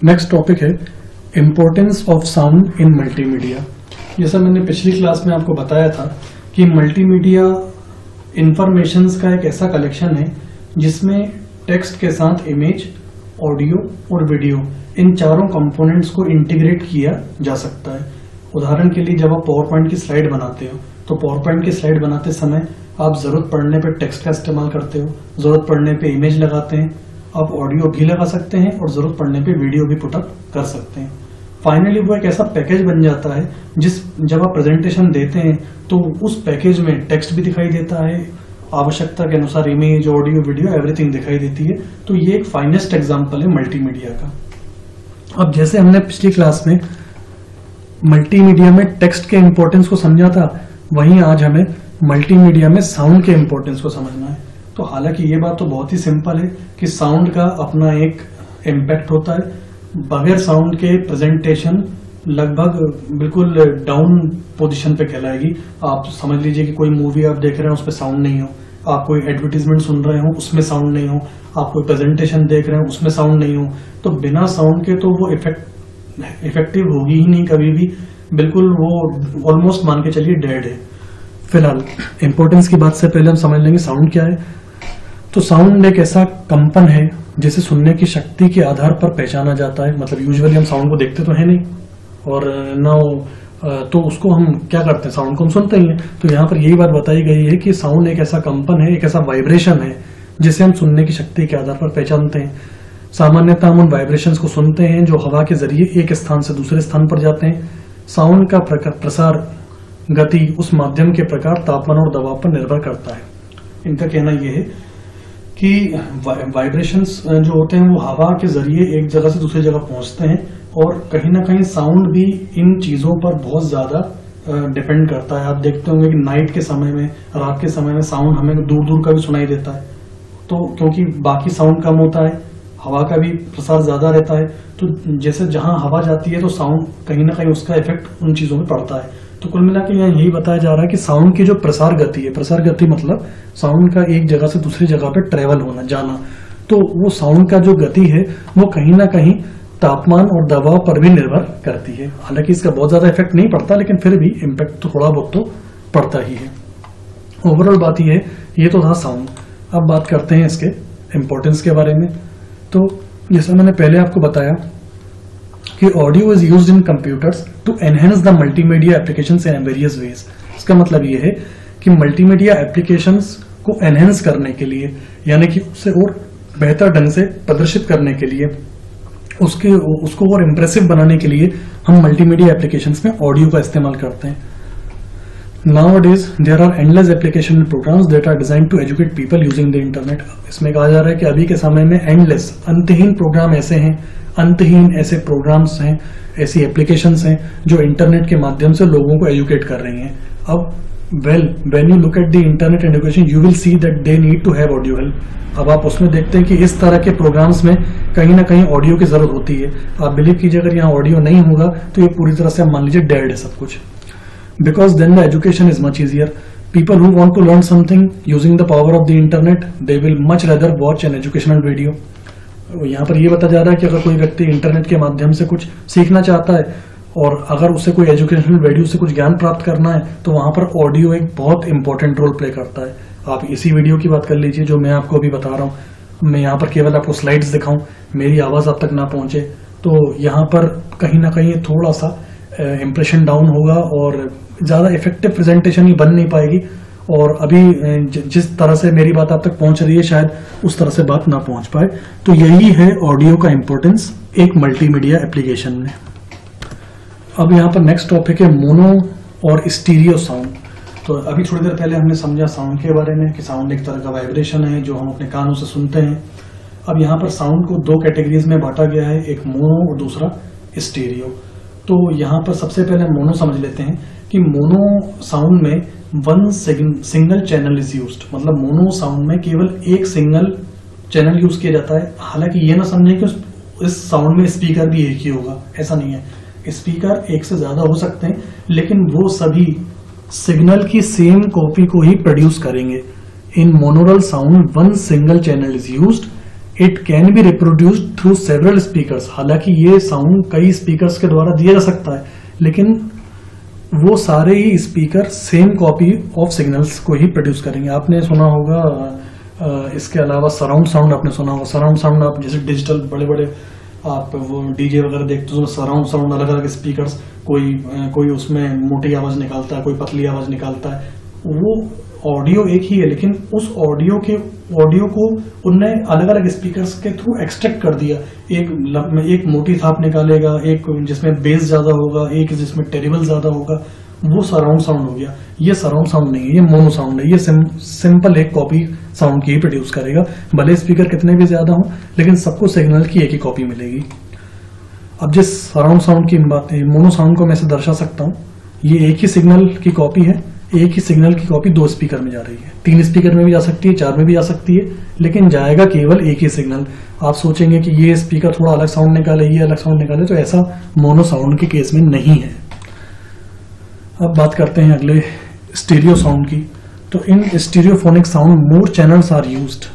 Next topic है importance of sound in multimedia. जैसा मैंने पिछली क्लास में आपको बताया था कि मल्टीमीडिया इंफॉर्मेशंस का एक ऐसा कलेक्शन है जिसमें टेक्स्ट के साथ इमेज, ऑडियो और वीडियो इन चारों कंपोनेंट्स को इंटीग्रेट किया जा सकता है। उदाहरण के लिए जब आप पावर पॉइंट की स्लाइड बनाते हो तो पावर पॉइंट की स्लाइड बनाते समय आप जरूरत पड़ने पे टेक्स्ट का इस्तेमाल करते हो, जरूरत पड़ने पे इमेज लगाते हैं, आप ऑडियो भी लगा सकते हैं और जरूरत पड़ने पे वीडियो भी पुटअप कर सकते हैं। फाइनली वो एक ऐसा पैकेज बन जाता है जब आप प्रेजेंटेशन देते हैं तो उस पैकेज में टेक्स्ट भी दिखाई देता है, आवश्यकता के अनुसार इमेज, ऑडियो, वीडियो एवरीथिंग दिखाई देती है। तो ये एक फाइनेस्ट एग्जांपल है मल्टीमीडिया का। अब जैसे हमने पिछली क्लास में मल्टीमीडिया में टेक्स्ट के इंपॉर्टेंस को समझा था, वहीं आज हमें मल्टीमीडिया में साउंड के इंपॉर्टेंस को समझना है। तो हालांकि ये बात तो बहुत ही सिंपल है कि साउंड का अपना एक इम्पैक्ट होता है। बगैर साउंड के प्रेजेंटेशन लगभग बिल्कुल डाउन पोजीशन पे कहलाएगी। आप समझ लीजिए कि कोई मूवी आप देख रहे हैं उस पर साउंड नहीं हो, आप कोई एडवर्टीजमेंट सुन रहे हो उसमें साउंड नहीं हो, आप कोई प्रेजेंटेशन देख रहे हो उसमें साउंड नहीं हो, तो बिना साउंड के तो वो इफेक्टिव होगी ही नहीं कभी भी, बिल्कुल वो ऑलमोस्ट मान के चलिए डेड है। फिलहाल इंपॉर्टेंस की बात से पहले हम समझ लेंगे साउंड क्या है। तो साउंड एक ऐसा कंपन है जिसे सुनने की शक्ति के आधार पर पहचाना जाता है। मतलब यूजुअली हम साउंड को देखते तो है नहीं और ना तो उसको हम क्या करते हैं, साउंड को हम सुनते ही हैं। तो यहाँ पर यही बात बताई गई है कि साउंड एक ऐसा कंपन है, एक ऐसा वाइब्रेशन है जिसे हम सुनने की शक्ति के आधार पर पहचानते हैं। सामान्यतः हम उन वाइब्रेशंस को सुनते हैं जो हवा के जरिए एक स्थान से दूसरे स्थान पर जाते हैं। साउंड का प्रसार गति उस माध्यम के प्रकार, तापमान और दबाव पर निर्भर करता है। इनका कहना यह है कि वाइब्रेशंस जो होते हैं वो हवा के जरिए एक जगह से दूसरी जगह पहुंचते हैं और कहीं ना कहीं साउंड भी इन चीजों पर बहुत ज्यादा डिपेंड करता है। आप देखते होंगे कि नाइट के समय में, रात के समय में साउंड हमें दूर दूर का भी सुनाई देता है, तो क्योंकि बाकी साउंड कम होता है, हवा का भी प्रसार ज्यादा रहता है, तो जैसे जहां हवा जाती है तो साउंड कहीं ना कहीं उसका इफेक्ट उन चीजों में पड़ता है। तो कुल मिला के यहाँ यही बताया जा रहा है कि साउंड की जो प्रसार गति है, प्रसार गति मतलब साउंड का एक जगह से दूसरी जगह पे ट्रेवल होना, जाना, तो वो साउंड का जो गति है वो कहीं ना कहीं तापमान और दबाव पर भी निर्भर करती है। हालांकि इसका बहुत ज्यादा इफेक्ट नहीं पड़ता, लेकिन फिर भी इम्पैक्ट तो थोड़ा बहुत तो पड़ता ही है। ओवरऑल बात ये तो था साउंड। अब बात करते हैं इसके इम्पोर्टेंस के बारे में। तो जैसा मैंने पहले आपको बताया कि audio is used in computers to enhance the multimedia applications in various ways. इसका मतलब ये है कि मल्टीमीडिया एप्लीकेशंस को एनहेंस करने के लिए, यानी कि उसे और बेहतर ढंग से प्रदर्शित करने के लिए, उसको और इम्प्रेसिव बनाने के लिए हम मल्टीमीडिया एप्लीकेशंस में ऑडियो का इस्तेमाल करते हैं। Nowadays there are endless application programs that are designed to educate people using the internet। इसमें कहा जा रहा है कि अभी के समय में endless, अंतहीन प्रोग्राम ऐसे हैं, अंतहीन ऐसे प्रोग्राम्स हैं, ऐसी एप्लीकेशंस हैं जो इंटरनेट के माध्यम से लोगों को एजुकेट कर रही हैं। अब when you look at the internet education you will see that they need to have audio help। अब आप उसमें देखते हैं कि इस तरह के प्रोग्राम्स में कहीं ना कहीं ऑडियो की जरूरत होती है। आप बिलीव कीजिए अगर यहाँ ऑडियो नहीं होगा तो ये पूरी तरह से मान लीजिए डेड है सब कुछ। Because then the education is much easier. People who want to learn something using the power of the internet, they will much rather watch an educational video। यहाँ पर ये बताया जा रहा है कि अगर कोई व्यक्ति इंटरनेट के माध्यम से कुछ सीखना चाहता है और अगर उसे कोई एजुकेशनल वीडियो से कुछ ज्ञान प्राप्त करना है तो वहां पर ऑडियो एक बहुत इंपॉर्टेंट रोल प्ले करता है। आप इसी वीडियो की बात कर लीजिए जो मैं आपको अभी बता रहा हूँ। मैं यहाँ पर केवल आपको स्लाइड्स दिखाऊं, मेरी आवाज आप तक ना पहुंचे, तो यहाँ पर कहीं ना कहीं थोड़ा सा इम्प्रेशन डाउन होगा और ज्यादा इफेक्टिव प्रेजेंटेशन ही बन नहीं पाएगी। और अभी जिस तरह से मेरी बात आप तक पहुंच रही है शायद उस तरह से बात ना पहुंच पाए। तो यही है ऑडियो का इंपॉर्टेंस एक मल्टीमीडिया एप्लीकेशन में। अब यहाँ पर नेक्स्ट टॉपिक है मोनो और स्टीरियो साउंड। तो अभी थोड़ी देर पहले हमने समझा साउंड के बारे में कि साउंड एक तरह का वाइब्रेशन है जो हम अपने कानों से सुनते हैं। अब यहाँ पर साउंड को दो कैटेगरीज में बांटा गया है, एक मोनो और दूसरा स्टीरियो। तो यहाँ पर सबसे पहले मोनो समझ लेते हैं कि मोनो साउंड में one single channel is used. मतलब मोनो साउंड में केवल एक सिंगल चैनल यूज किया जाता है। हालांकि ये ना समझें कि इस साउंड में स्पीकर भी एक ही होगा, ऐसा नहीं है। स्पीकर एक से ज्यादा हो सकते हैं लेकिन वो सभी सिग्नल की सेम कॉपी को ही प्रोड्यूस करेंगे। In monaural sound one single channel is used it can be reproduced through several speakers. हालांकि ये साउंड कई स्पीकर्स के द्वारा दिया जा सकता है, लेकिन वो सारे ही speaker same copy of signals को ही प्रोड्यूस करेंगे। आपने सुना होगा इसके अलावा सराउंड साउंड आपने सुना होगा। सराउंड साउंड आप जैसे डिजिटल बड़े बड़े आप वो डीजे वगैरह देखते हो, सराउंड साउंड अलग अलग स्पीकर्स, कोई उसमें मोटी आवाज निकालता है, कोई पतली आवाज निकालता है। वो ऑडियो एक ही है, लेकिन उस ऑडियो को उनने अलग अलग स्पीकर्स के थ्रू एक्सट्रैक्ट कर दिया। एक मोटी थाप निकालेगा, एक जिसमें बेस ज्यादा होगा, एक जिसमें टेरिबल ज्यादा होगा, वो सराउंड साउंड हो गया। ये सराउंड साउंड नहीं है, ये मोनो साउंड है। ये सिंपल एक कॉपी साउंड की ही प्रोड्यूस करेगा, भले स्पीकर कितने भी ज्यादा हो, लेकिन सबको सिग्नल की एक ही कॉपी मिलेगी। अब जिस सराउंड साउंड की बात है, मोनो साउंड को मैं ऐसे दर्शा सकता हूँ, ये एक ही सिग्नल की कॉपी है। एक ही सिग्नल की कॉपी 2 स्पीकर में जा रही है, 3 स्पीकर में भी जा सकती है, 4 में भी जा सकती है, लेकिन जाएगा केवल एक ही सिग्नल। आप सोचेंगे कि ये स्पीकर थोड़ा अलग साउंड निकाले, ये अलग साउंड निकाले, तो ऐसा मोनो साउंड के केस में नहीं है। अब बात करते हैं अगले स्टीरियो साउंड की। तो in stereophonic sound more channels are used.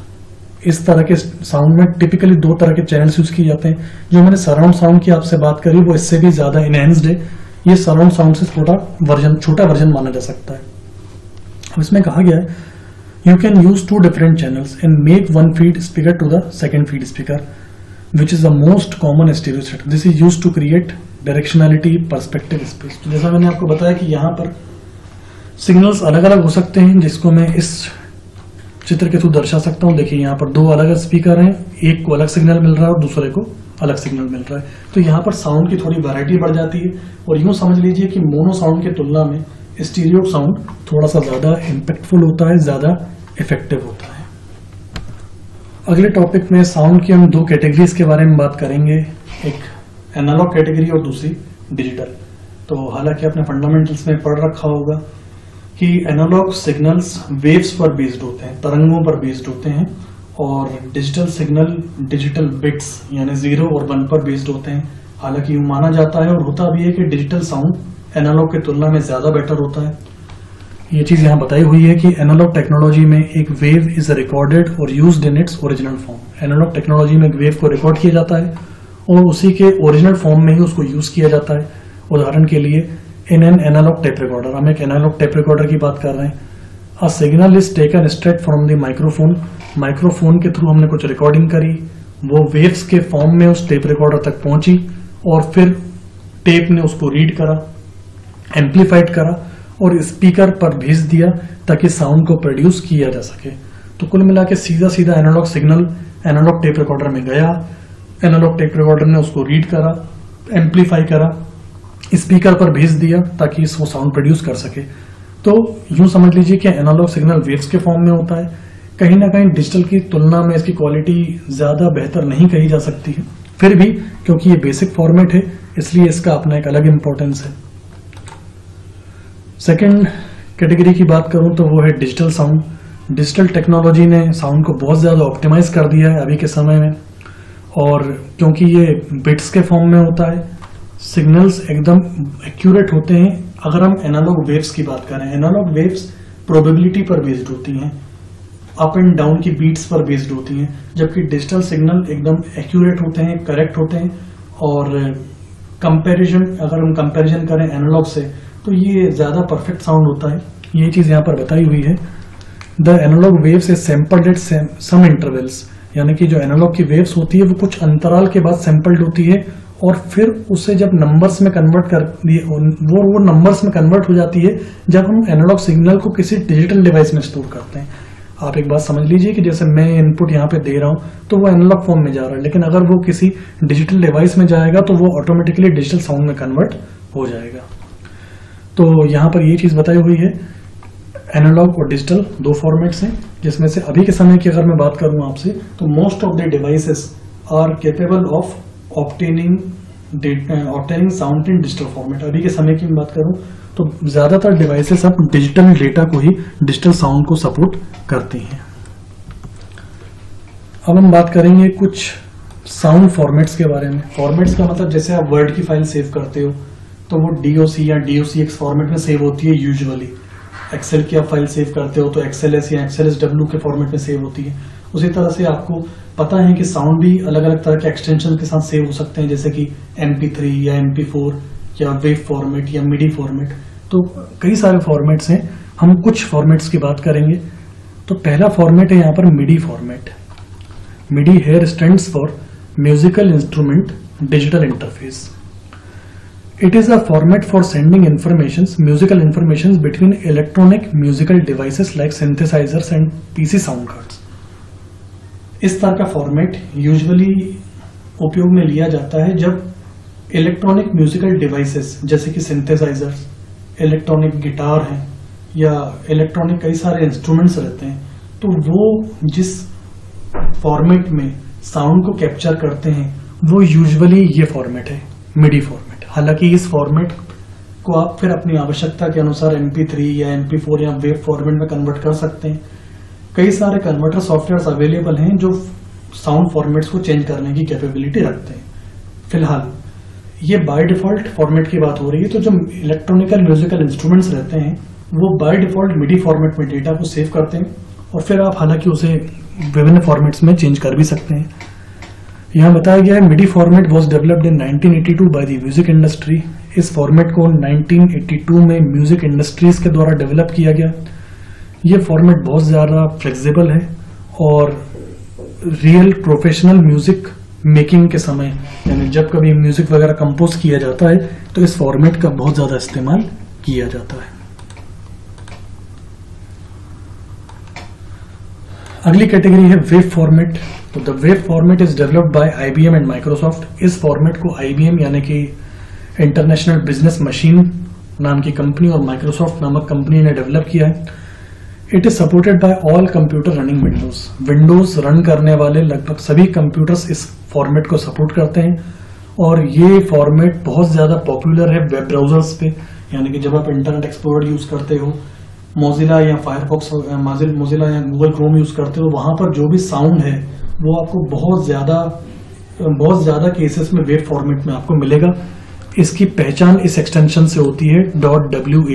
इस तरह के साउंड में टिपिकली 2 तरह के चैनल्स यूज किए जाते हैं। जो मैंने सराउंड साउंड की आपसे बात करी वो इससे भी ज्यादा इनहेंस्ड है। ये सराउंड साउंड से छोटा वर्जन माना जा सकता है। अब इसमें कहा गया है you can use 2 different channels and make 1 feed speaker to the second feed speaker which is the most common stereo set. This is used to create directionality perspective space. तो जैसा मैंने आपको बताया कि यहाँ पर सिग्नल्स अलग अलग हो सकते हैं, जिसको मैं इस चित्र के थ्रू दर्शा सकता हूँ। देखिए यहाँ पर 2 अलग अलग स्पीकर हैं, एक को अलग सिग्नल मिल रहा है और दूसरे को अलग सिग्नल मिल रहा है। तो यहाँ पर साउंड की थोड़ी वैरायटी बढ़ जाती है, और यूं समझ लीजिए कि मोनो साउंड की तुलना में स्टीरियो साउंड थोड़ा सा ज्यादा इम्पैक्टफुल होता है, ज्यादा इफेक्टिव होता है। अगले टॉपिक में साउंड की हम 2 कैटेगरीज के बारे में बात करेंगे, एक एनालॉग कैटेगरी और दूसरी डिजिटल। तो हालांकि आपने फंडामेंटल्स में पढ़ रखा होगा कि एनालॉग सिग्नल्स वेव्स पर बेस्ड होते हैं, तरंगों पर बेस्ड होते हैं, और डिजिटल सिग्नल डिजिटल बिट्स यानी 0 और 1 पर बेस्ड होते हैं। हालांकि यूं माना जाता है और होता भी है कि डिजिटल साउंड एनालॉग की तुलना में ज्यादा बेटर होता है। ये चीज यहाँ बताई हुई है कि एनालॉग टेक्नोलॉजी में एक वेव इज रिकॉर्डेड और used in its original form. Analogue technology में एक वेव को रिकॉर्ड किया जाता है और उसी के ओरिजिनल फॉर्म में ही उसको यूज किया जाता है। उदाहरण के लिए in an analogue tape recorder, हम एक एनालॉग टेप रिकॉर्डर की बात कर रहे हैं। A signal is taken straight from the microphone. Microphone के थ्रू हमने कुछ रिकॉर्डिंग करी, वो वेव्स के फॉर्म में उस टेप रिकॉर्डर तक पहुंची और फिर टेप ने उसको रीड करा, एम्पलीफाइड करा और स्पीकर पर भेज दिया ताकि साउंड को प्रोड्यूस किया जा सके। तो कुल मिला के सीधा सीधा analogue signal analogue tape recorder में गया, एनालॉग टेप रिकॉर्डर ने उसको रीड करा, एम्पलीफाई करा, स्पीकर पर भेज दिया ताकि वो साउंड प्रोड्यूस कर सके। तो यूं समझ लीजिए कि एनालॉग सिग्नल वेव्स के फॉर्म में होता है। कहीं ना कहीं डिजिटल की तुलना में इसकी क्वालिटी ज्यादा बेहतर नहीं कही जा सकती है, फिर भी क्योंकि ये बेसिक फॉर्मेट है इसलिए इसका अपना एक अलग इंपॉर्टेंस है। सेकंड कैटेगरी की बात करूं तो वो है डिजिटल साउंड। डिजिटल टेक्नोलॉजी ने साउंड को बहुत ज्यादा ऑप्टिमाइज कर दिया है अभी के समय में, और क्योंकि ये बिट्स के फॉर्म में होता है, सिग्नल्स एकदम एक्यूरेट होते हैं। अगर हम एनालॉग वेव्स की बात करें, एनालॉग वेव्स प्रोबेबिलिटी पर बेस्ड होती हैं, अप एंड डाउन की बीट्स पर बेस्ड होती हैं, जबकि डिजिटल सिग्नल एकदम एक्यूरेट होते हैं, करेक्ट होते हैं। और कंपैरिजन, अगर हम कंपैरिजन करें एनालॉग से, तो ये ज्यादा परफेक्ट साउंड होता है। ये चीज यहाँ पर बताई हुई है। The analogue waves is sampled at some intervals, यानी कि जो एनालॉग की वेव्स होती है वो कुछ अंतराल के बाद सैंपल्ड होती है और फिर उसे जब नंबर्स में कन्वर्ट कर दिए, वो नंबर्स में कन्वर्ट हो जाती है जब हम एनालॉग सिग्नल को किसी डिजिटल डिवाइस में स्टोर करते हैं। आप एक बात समझ लीजिए कि जैसे मैं इनपुट यहाँ पे दे रहा हूँ तो वो एनालॉग फॉर्म में जा रहा है, लेकिन अगर वो किसी डिजिटल डिवाइस में जाएगा तो वो ऑटोमेटिकली डिजिटल साउंड में कन्वर्ट हो जाएगा। तो यहाँ पर ये चीज बताई हुई है। एनालॉग और डिजिटल 2 फॉर्मेट्स हैं, जिसमें से अभी के समय की अगर मैं बात करूं आपसे तो most of the devices are capable of obtaining sound in digital format. अभी के समय की मैं बात करूं तो ज्यादातर डिवाइसेस अब डिजिटल डेटा को ही डिजिटल साउंड को सपोर्ट करती हैं। अब हम बात करेंगे कुछ साउंड फॉर्मेट्स के बारे में। फॉर्मेट्स का मतलब जैसे आप वर्ड की फाइल सेव करते हो तो वो DOC या DOCX फॉर्मेट में सेव होती है यूजुअली। एक्सेल की आप फाइल सेव करते हो तो XLS या XLSW के फॉर्मेट में सेव होती है। उसी तरह से आपको पता है कि साउंड भी अलग अलग तरह के एक्सटेंशन के साथ सेव हो सकते हैं, जैसे कि MP3 या MP4 या वेव फॉर्मेट या मिडी फॉर्मेट। तो कई सारे फॉर्मेट्स हैं, हम कुछ फॉर्मेट्स की बात करेंगे। तो पहला फॉर्मेट है यहाँ पर MIDI format. MIDI here stands for musical instrument digital interface. It is a format for sending musical informations between electronic musical devices like synthesizers and PC sound cards. इस तरह का फॉर्मेट यूजुअली उपयोग में लिया जाता है जब इलेक्ट्रॉनिक म्यूजिकल डिवाइसेस जैसे कि सिंथेसाइजर्स, इलेक्ट्रॉनिक गिटार हैं या इलेक्ट्रॉनिक कई सारे इंस्ट्रूमेंट्स रहते हैं, तो वो जिस फॉर्मेट में साउंड को कैप्चर करते हैं वो यूजुअली ये फॉर्मेट है, मिडी फॉर्मेट। हालांकि इस फॉर्मेट को आप फिर अपनी आवश्यकता के अनुसार MP3 या MP4 या वेव फॉर्मेट में कन्वर्ट कर सकते हैं। कई सारे कन्वर्टर सॉफ्टवेयर्स अवेलेबल हैं जो साउंड फॉर्मेट्स को चेंज करने की कैपेबिलिटी रखते हैं। फिलहाल ये बाय डिफॉल्ट फॉर्मेट की बात हो रही है, तो जो इलेक्ट्रॉनिकल म्यूजिकल इंस्ट्रूमेंट्स रहते हैं वो बाय डिफॉल्ट मिडी फॉर्मेट में डेटा को सेव करते हैं और फिर आप हालांकि उसे विभिन्न फॉर्मेट्स में चेंज कर भी सकते हैं। यहाँ बताया गया है MIDI format was developed in 1982 by the music industry. इस फॉर्मेट को 1982 में म्यूजिक इंडस्ट्रीज के द्वारा डेवलप किया गया। ये फॉर्मेट बहुत ज़्यादा फ्लेक्सिबल है और रियल प्रोफेशनल म्यूजिक मेकिंग के समय, यानी जब कभी म्यूजिक वगैरह कंपोज किया जाता है तो इस फॉर्मेट का बहुत ज़्यादा इस्तेमाल किया जाता है। अगली कैटेगरी है वेव फॉर्मेट। तो the wave format is developed by IBM and Microsoft. इस फॉर्मेट को IBM यानी कि इंटरनेशनल बिजनेस मशीन नाम की कंपनी और माइक्रोसॉफ्ट नामक कंपनी ने डेवलप किया है। It is supported by all computer running Windows run करने वाले लगभग सभी कंप्यूटर्स इस फॉर्मेट को सपोर्ट करते हैं और ये फॉर्मेट बहुत ज्यादा पॉपुलर है वेब ब्राउजर्स पे, यानी कि जब आप इंटरनेट एक्सप्लोरर यूज करते हो, मोजिला या फायरफॉक्स, मोजिला या गूगल क्रोम यूज करते हो, वहां पर जो भी साउंड है वो आपको बहुत ज्यादा केसेस में वेव फॉर्मेट में आपको मिलेगा। इसकी पहचान इस एक्सटेंशन से होती है .wav।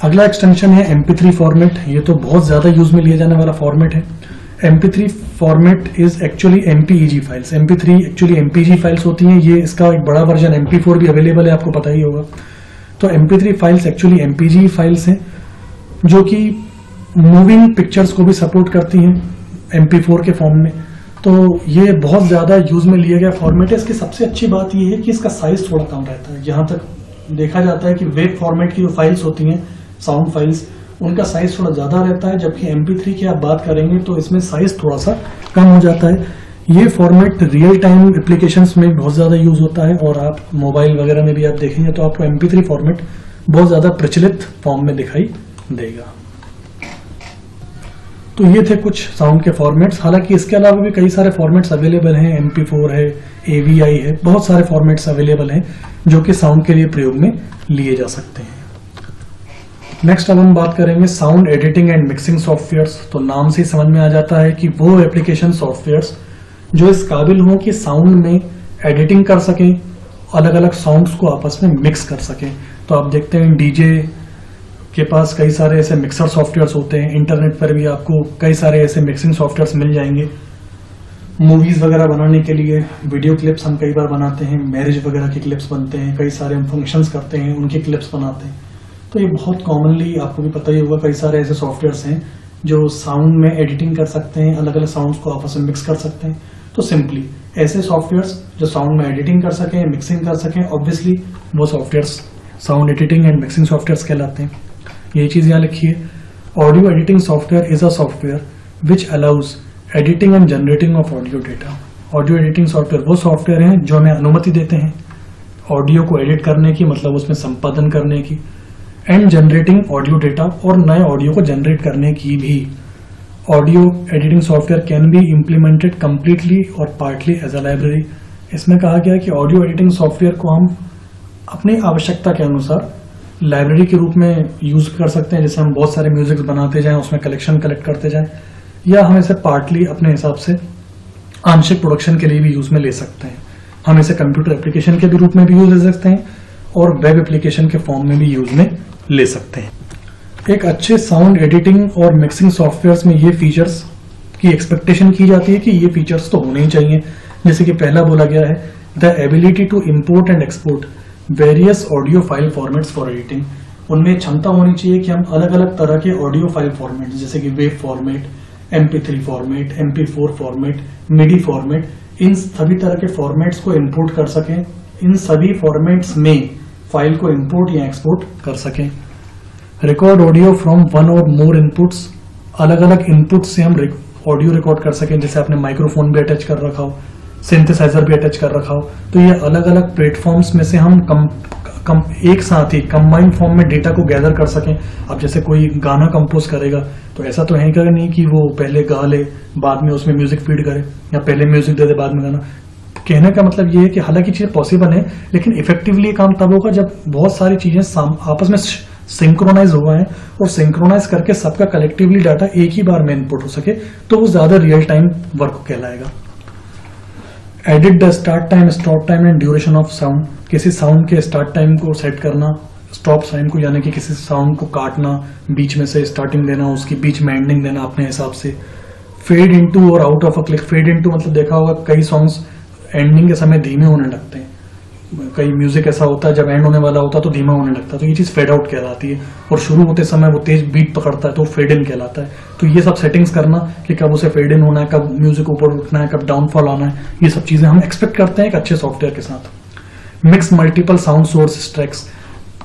अगला एक्सटेंशन है MP3 फॉर्मेट। ये तो बहुत ज्यादा यूज में लिया जाने वाला फॉर्मेट है। MP3 format is actually MPEG files. MP3 actually MPEG files होती हैं। ये इसका एक बड़ा वर्जन MP4 भी अवेलेबल है, आपको पता ही होगा। तो MP3 files actually MPEG files हैं जो कि मूविंग पिक्चर्स को भी सपोर्ट करती हैं MP4 के फॉर्म में। तो ये बहुत ज्यादा यूज में लिया गया फॉर्मेट है। इसकी सबसे अच्छी बात ये है कि इसका साइज थोड़ा कम रहता है। जहां तक देखा जाता है कि वेब फॉर्मेट की जो फाइल्स होती हैं, साउंड फाइल्स, उनका साइज थोड़ा ज्यादा रहता है, जबकि MP3 की आप बात करेंगे तो इसमें साइज थोड़ा सा कम हो जाता है। ये फॉर्मेट रियल टाइम एप्लीकेशंस में बहुत ज्यादा यूज होता है और आप मोबाइल वगैरह में भी आप देखेंगे तो आपको MP3 फॉर्मेट बहुत ज्यादा प्रचलित फॉर्म में दिखाई देगा। तो ये थे कुछ साउंड के फॉर्मेट्स। हालांकि इसके अलावा भी कई सारे फॉर्मेट्स अवेलेबल हैं, MP4 है, AVI है, बहुत सारे फॉर्मेट्स अवेलेबल हैं जो कि साउंड के लिए प्रयोग में लिए जा सकते हैं। नेक्स्ट अब हम बात करेंगे sound editing and mixing softwares. तो नाम से समझ में आ जाता है कि वो एप्लीकेशन सॉफ्टवेयर्स जो इस काबिल हों कि साउंड में एडिटिंग कर सकें, अलग अलग साउंड्स को आपस में मिक्स कर सकें। तो आप देखते हैं DJ के पास कई सारे ऐसे मिक्सर सॉफ्टवेयर्स होते हैं। इंटरनेट पर भी आपको कई सारे ऐसे मिक्सिंग सॉफ्टवेयर्स मिल जाएंगे। मूवीज वगैरह बनाने के लिए वीडियो क्लिप्स हम कई बार बनाते हैं, मैरिज वगैरह के क्लिप्स बनते हैं, कई सारे हम फंक्शंस करते हैं उनके क्लिप्स बनाते हैं। तो ये बहुत कॉमनली आपको भी पता ही होगा, कई सारे ऐसे सॉफ्टवेयर्स हैं जो साउंड में एडिटिंग कर सकते हैं, अलग अलग साउंड्स को आपस में मिक्स कर सकते हैं। तो सिंपली ऐसे सॉफ्टवेयर्स जो साउंड में एडिटिंग कर सकें, मिक्सिंग कर सकें, ऑब्वियसली वो softwares sound editing and mixing softwares कहलाते हैं। ये चीज यहाँ लिखिए, audio editing software is a software which allows editing and generating of audio data. Audio editing software वो सॉफ्टवेयर हैं जो हमें अनुमति देते हैं ऑडियो को एडिट करने की, मतलब उसमें संपादन करने की, एंड जनरेटिंग ऑडियो डेटा, और नए ऑडियो को जनरेट करने की भी। Audio editing software can be implemented completely और पार्टली एज अ लाइब्रेरी। इसमें कहा गया कि ऑडियो एडिटिंग सॉफ्टवेयर को हम अपनी आवश्यकता के अनुसार लाइब्रेरी के रूप में यूज कर सकते हैं। जैसे हम बहुत सारे म्यूजिक बनाते जाएं, उसमें कलेक्शन कलेक्ट करते जाएं, या हम इसे पार्टली अपने हिसाब से आंशिक प्रोडक्शन के लिए भी यूज में ले सकते हैं। हम इसे कंप्यूटर एप्लीकेशन के भी रूप में भी यूज ले सकते हैं और वेब एप्लीकेशन के फॉर्म में भी यूज में ले सकते हैं। एक अच्छे साउंड एडिटिंग और मिक्सिंग सॉफ्टवेयर्स में ये फीचर्स की एक्सपेक्टेशन की जाती है कि ये फीचर्स तो होने ही चाहिए। जैसे कि पहला बोला गया है, the ability to import and export various audio file formats for editing. उनमें क्षमता होनी चाहिए कि हम अलग अलग तरह के ऑडियो फाइल फॉर्मेट, जैसे कि wave format, MP3 format, MP4 format, MIDI format, इन सभी तरह के फॉर्मेट्स को इंपोर्ट कर सकें। इन सभी फॉर्मेट्स में फाइल को इंपोर्ट या एक्सपोर्ट कर सकें। रिकॉर्ड ऑडियो फ्रॉम वन और मोर इनपुट्स, अलग अलग इनपुट से हम ऑडियो रिकॉर्ड कर सकें। जैसे आपने माइक्रोफोन भी अटैच कर रखा हो, सिंथेसाइजर भी अटैच कर रखा हो, तो ये अलग अलग प्लेटफॉर्म्स में से हम एक साथ ही कंबाइंड फॉर्म में डेटा को गैदर कर सकें। अब जैसे कोई गाना कंपोज करेगा तो ऐसा तो है क्या नहीं कि वो पहले गा ले बाद में उसमें म्यूजिक फीड करे, या पहले म्यूजिक दे दे बाद में गाना। कहने का मतलब ये है कि हालांकि चीजें पॉसिबल है, लेकिन इफेक्टिवली काम तब होगा जब बहुत सारी चीजें आपस में सिंक्रोनाइज हुआ है, और सिंक्रोनाइज करके सबका कलेक्टिवली डाटा एक ही बार में इनपुट हो सके, तो वो ज्यादा रियल टाइम वर्क कहलाएगा। Edit the start time, stop time and duration of sound. किसी साउंड के स्टार्ट टाइम को सेट करना, स्टॉप टाइम को यानी कि किसी साउंड को काटना, बीच में से स्टार्टिंग देना, उसकी बीच में एंडिंग देना अपने हिसाब से। फेड इनटू और out of a click. Fade into मतलब देखा होगा कई सॉन्ग्स एंडिंग के समय धीमे होने लगते हैं, कई म्यूजिक ऐसा होता है जब एंड होने वाला होता है तो धीमा होने लगता है, तो ये चीज फेड आउट कहलाती है। और शुरू होते समय वो तेज बीट पकड़ता है तो फेड इन कहलाता है। तो ये सब सेटिंग्स करना कि कब उसे फेड इन होना है, कब म्यूजिक ऊपर उठना है, कब डाउनफॉल आना है, ये सब चीजें हम एक्सपेक्ट करते हैं एक अच्छे सॉफ्टवेयर के साथ। Mix multiple sound source tracks,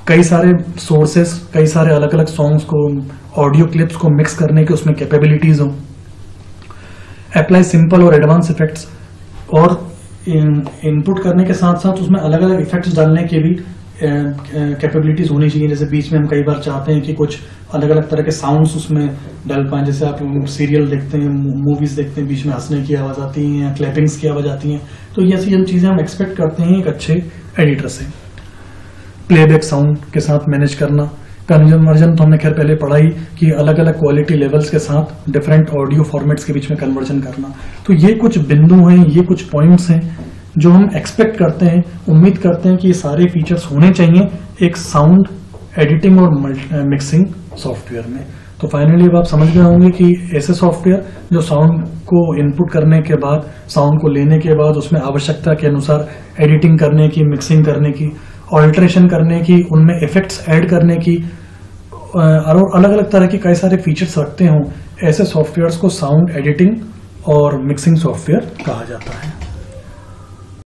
कई सारे सोर्सेस, कई सारे अलग अलग सॉन्ग्स को, ऑडियो क्लिप्स को मिक्स करने की उसमें कैपेबिलिटीज हो। अप्लाई सिंपल और एडवांस इफेक्ट्स, और इनपुट करने के साथ साथ उसमें अलग अलग इफेक्ट्स डालने की भी कैपेबिलिटीज होनी चाहिए। जैसे बीच में हम कई बार चाहते हैं कि कुछ अलग अलग तरह के साउंड्स उसमें डाल पाएं, जैसे आप सीरियल देखते हैं, मूवीज देखते हैं, बीच में हंसने की आवाज आती है या क्लैपिंग्स की आवाज आती है, तो ये ऐसी चीजें हम एक्सपेक्ट करते हैं एक अच्छे एडिटर से। प्लेबैक साउंड के साथ मैनेज करना, कन्वर्जन तो हमने खैर पहले पढ़ा ही कि अलग अलग क्वालिटी लेवल्स के साथ डिफरेंट ऑडियो फॉर्मेट्स के बीच में कन्वर्जन करना। तो ये कुछ बिंदु हैं, ये कुछ पॉइंट्स हैं जो हम एक्सपेक्ट करते हैं, उम्मीद करते हैं कि ये सारे फीचर्स होने चाहिए एक साउंड एडिटिंग और मिक्सिंग सॉफ्टवेयर में। तो फाइनली अब आप समझ गए होंगे कि ऐसे सॉफ्टवेयर जो साउंड को इनपुट करने के बाद, साउंड को लेने के बाद उसमें आवश्यकता के अनुसार एडिटिंग करने की, मिक्सिंग करने की, ऑल्ट्रेशन करने की, उनमें इफेक्ट्स ऐड करने की और अलग अलग तरह की कई सारे फीचर्स रखते हों, ऐसे सॉफ्टवेयर्स को साउंड एडिटिंग और मिक्सिंग सॉफ्टवेयर कहा जाता है।